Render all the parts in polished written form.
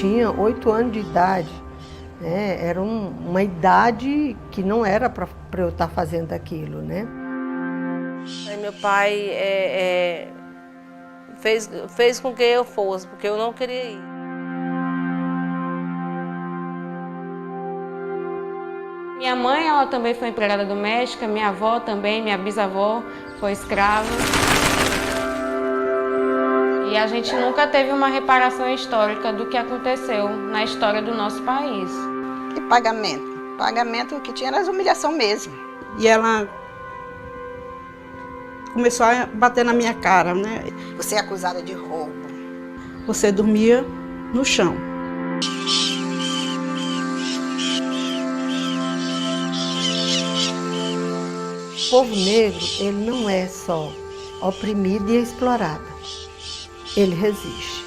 tinha 8 anos de idade, né? Era uma idade que não era para eu estar fazendo aquilo, né? Aí meu pai fez com que eu fosse, porque eu não queria ir. Minha mãe, ela também foi empregada doméstica, minha avó também, minha bisavó foi escrava. E a gente nunca teve uma reparação histórica do que aconteceu na história do nosso país. E pagamento? Pagamento que tinha era as humilhação mesmo. E ela começou a bater na minha cara, né? Você é acusada de roubo. Você dormia no chão. O povo negro, ele não é só oprimido e explorado. Ele resiste.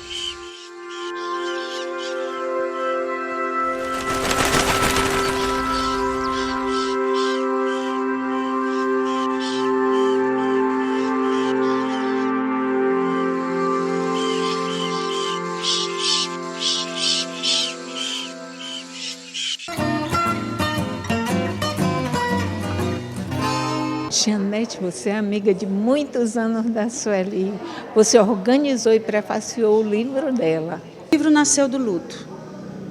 Janete, você é amiga de muitos anos da Sueli. Você organizou e prefaciou o livro dela. O livro nasceu do luto,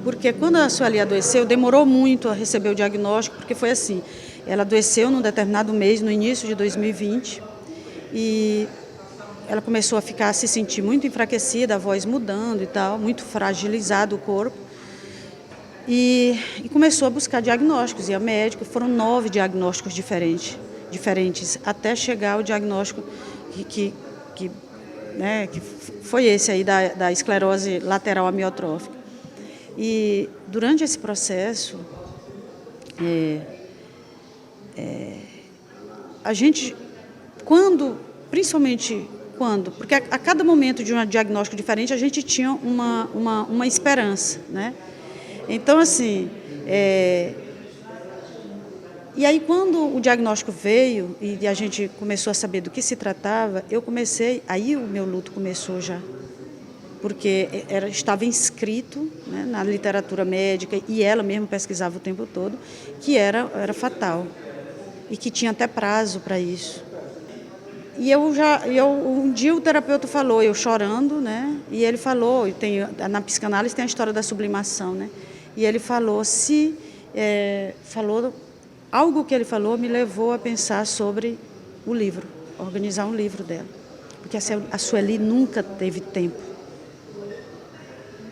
porque quando a Sueli adoeceu, demorou muito a receber o diagnóstico, porque foi assim, ela adoeceu num determinado mês, no início de 2020, e ela começou a se sentir muito enfraquecida, a voz mudando e tal, muito fragilizado o corpo, e começou a buscar diagnósticos, ia médico, foram 9 diagnósticos diferentes, até chegar ao diagnóstico que foi esse aí da esclerose lateral amiotrófica. E durante esse processo, a gente, porque a cada momento de um diagnóstico diferente, a gente tinha uma esperança, né? Então, assim, e aí, quando o diagnóstico veio e a gente começou a saber do que se tratava, aí o meu luto começou já, porque estava inscrito, né, na literatura médica, e ela mesma pesquisava o tempo todo, que era fatal e que tinha até prazo para isso. E um dia o terapeuta falou, eu chorando, né, e ele falou, na psicanálise tem a história da sublimação, né, e ele falou, algo que ele falou me levou a pensar sobre o livro, organizar um livro dela. Porque a Sueli nunca teve tempo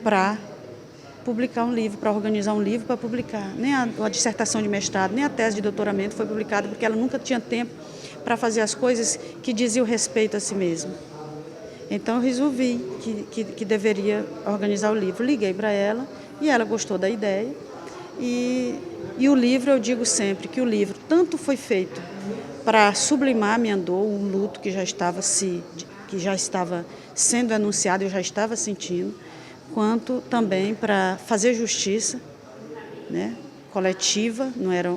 para publicar um livro, para organizar um livro, para publicar. Nem a dissertação de mestrado, nem a tese de doutoramento foi publicada, porque ela nunca tinha tempo para fazer as coisas que diziam respeito a si mesma. Então eu resolvi que deveria organizar o livro. Liguei para ela e ela gostou da ideia. E o livro, eu digo sempre que o livro tanto foi feito para sublimar minha dor, um luto que já estava sendo anunciado, eu já estava sentindo, quanto também para fazer justiça, né, coletiva, não era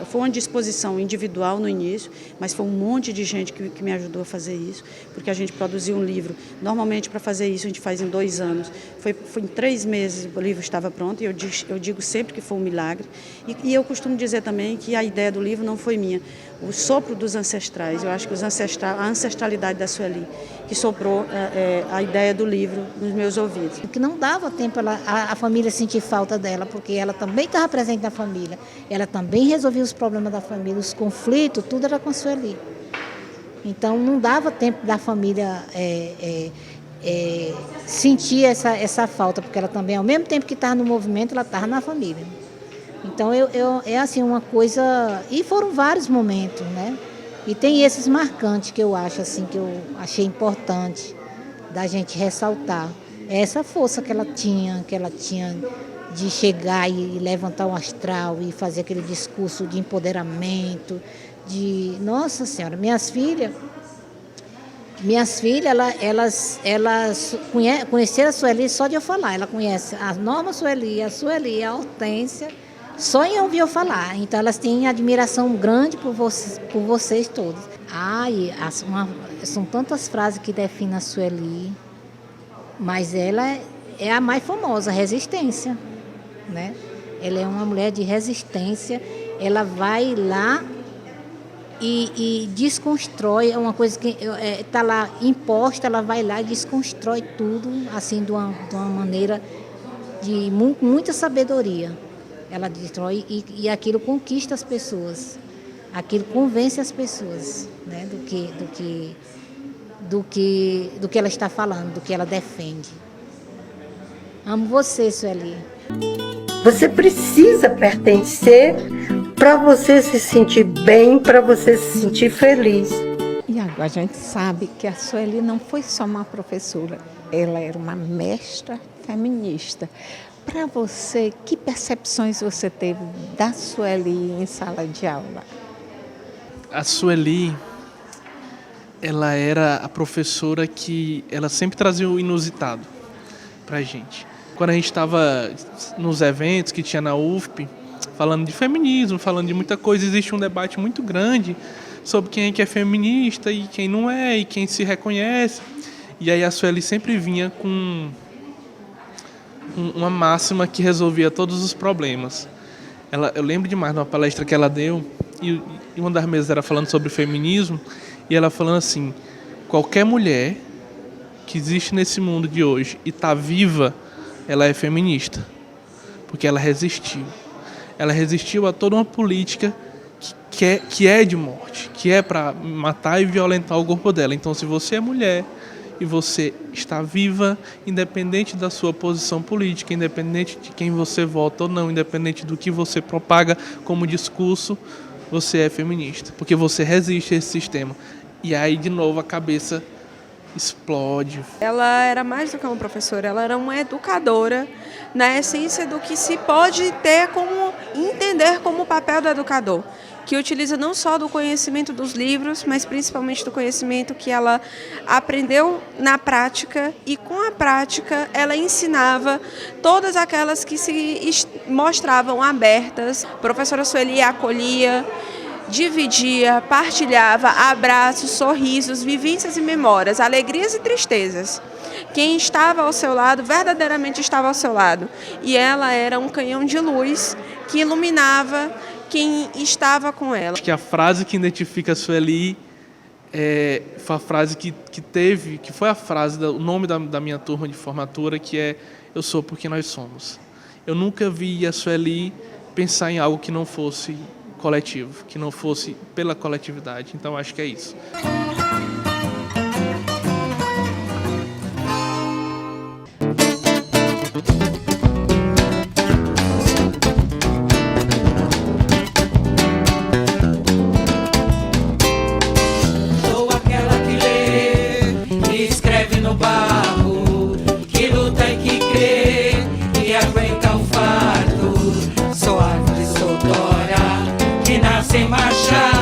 foi uma disposição individual no início, mas foi um monte de gente que me ajudou a fazer isso, porque a gente produziu um livro, normalmente para fazer isso a gente faz em 2 anos, foi em 3 meses o livro estava pronto, e eu digo sempre que foi um milagre, e eu costumo dizer também que a ideia do livro não foi minha, o sopro dos ancestrais, eu acho que a ancestralidade da Sueli, que soprou a ideia do livro nos meus ouvidos. Que não dava tempo a família sentir falta dela, porque ela também estava presente na família. Ela também resolvia os problemas da família, os conflitos, tudo era com a Sueli. Então não dava tempo da família sentir essa falta, porque ela também, ao mesmo tempo que estava no movimento, ela estava na família. Então é assim uma coisa, e foram vários momentos, né? E tem esses marcantes que eu acho assim, que eu achei importante da gente ressaltar. Essa força que ela tinha de chegar e levantar o astral e fazer aquele discurso de empoderamento, Nossa Senhora, minhas filhas, elas conheceram a Sueli só de eu falar. Ela conhece a Norma Sueli, a Sueli, a Hortência, só em ouvir eu falar. Então elas têm admiração grande por vocês todos. São tantas frases que definem a Sueli, mas ela é a mais famosa, Resistência, né? Ela é uma mulher de resistência, ela vai lá e desconstrói, é uma coisa que está lá imposta, ela vai lá e desconstrói tudo, assim, de uma maneira de muita sabedoria. Ela destrói e aquilo conquista as pessoas, aquilo convence as pessoas, né, do que ela está falando, do que ela defende. Amo você, Sueli. Você precisa pertencer para você se sentir bem, para você se sentir feliz. E agora a gente sabe que a Sueli não foi só uma professora, ela era uma mestra feminista. Para você, que percepções você teve da Sueli em sala de aula? A Sueli, ela era a professora que ela sempre trazia o inusitado pra gente. Quando a gente estava nos eventos que tinha na UFP, falando de feminismo, falando de muita coisa, existe um debate muito grande sobre quem é que é feminista e quem não é, e quem se reconhece. E aí a Sueli sempre vinha com uma máxima que resolvia todos os problemas. Eu lembro demais de uma palestra que ela deu, e uma das mesas era falando sobre feminismo, e ela falando assim: qualquer mulher que existe nesse mundo de hoje e está viva, ela é feminista, porque ela resistiu. Ela resistiu a toda uma política que é de morte, que é para matar e violentar o corpo dela. Então, se você é mulher e você está viva, independente da sua posição política, independente de quem você vota ou não, independente do que você propaga como discurso, você é feminista, porque você resiste a esse sistema. E aí, de novo, a cabeça explode. Ela era mais do que uma professora, ela era uma educadora, na essência do que se pode ter como entender como o papel do educador, que utiliza não só do conhecimento dos livros, mas principalmente do conhecimento que ela aprendeu na prática, e com a prática ela ensinava todas aquelas que se mostravam abertas. A professora Sueli acolhia, dividia, partilhava abraços, sorrisos, vivências e memórias, alegrias e tristezas. Quem estava ao seu lado, verdadeiramente estava ao seu lado. E ela era um canhão de luz que iluminava quem estava com ela. Acho que a frase que identifica a Sueli foi a frase que foi a frase, o nome da minha turma de formatura, que é: eu sou porque nós somos. Eu nunca vi a Sueli pensar em algo que não fosse coletivo, que não fosse pela coletividade. Então acho que é isso. Sou aquela que lê, que escreve no barro, que luta e que crê, que aguenta o fardo. Sou árvore, sou tora, que nasce em marcha.